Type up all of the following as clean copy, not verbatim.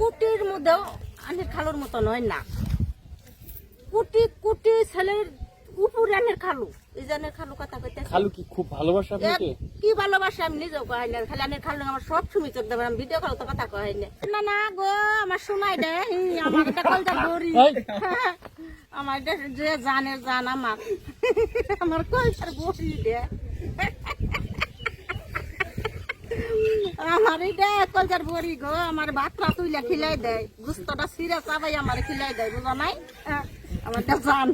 কুটির মধ্যেও আনের খালুর মতো নয় না, কুটি কুটি ছেলের উপরে আনের খালু, এই জানের খালু কথা কইতে খালু কি খুব ভালোবাসে আপনাকে? কি ভালোবাসে আমি নিজেও কই না, খালি আনের খালু আমার সব সময় চোখ দেবে, আমি ভিডিও কল তো কথা কই না। না না গো আমার শোনাই দে, আমার এটা কলটা গড়ি, আমার এটা যে জানে জান আমার কলটার গড়ি দে, আমার এটা কলটার গড়ি গো, আমার ভাতটা তুইলা খিলাই দেয়, গুস্তটা সিরা চাবাই আমার খিলাই দেয়, বুঝা নাই? আমার জান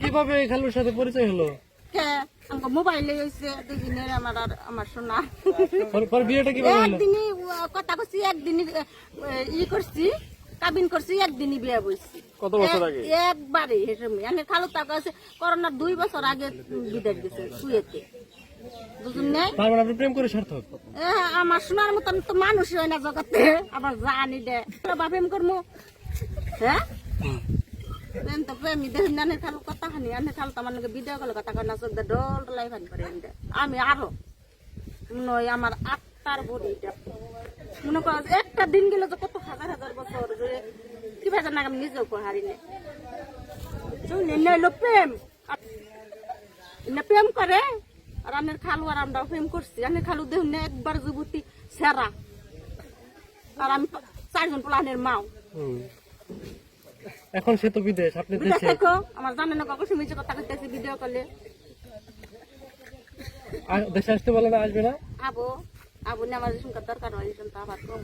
কিভাবে এই খালুর সাথে পরিচয় হলো? আমাকে মোবাইলে হয়েছে দুদিনের আমার আর আমার সোনা বিয়েটা কিভাবে হলো? একদিনই কথা করছি, একদিনই ই করছি, কাবিন করছি, একদিনই বিয়ে বইছি। কত বছর আগে? একবারে আমি খালু টাকা আছে করোনার 2 বছর আগে বিদায় গেছে শুয়েতে, বুঝুন নাই? আপনি প্রেম করে সার্থক? আমার সোনার মতন তো মানুষই হয় না জগতে, আবার জানি দে প্রেম করবো, হ্যাঁ প্রেম তো প্রেমই দেখুন না, খালু কথা খানি আনে খালু তো আমার ভিডিও কলে কথা কয় না, চোখ দিয়ে ডল ডলাই ফান করে আমি আরো নয় আমার আত্মার বডিটা মনে কর একটা দিন গেলে তো কত হাজার হাজার বছর কি ভাজা না আমি নিজেও হারি না প্রেম প্রেম করে। আর আনের খালু আর আমরাও প্রেম করছি, আনের খালু দেখুন না একবার যুবতী সেরা, আর আমি 4 জন প্লানের মাও। এখন সে তো বিদেশ, আপনি দেশে। আমার জানেন না কখন শুনেছি কথা কইতেছি ভিডিও কলে, দেশে আসতে বলে না, আসবে না? আবো আবু না আমার দরকার হয় আবার কম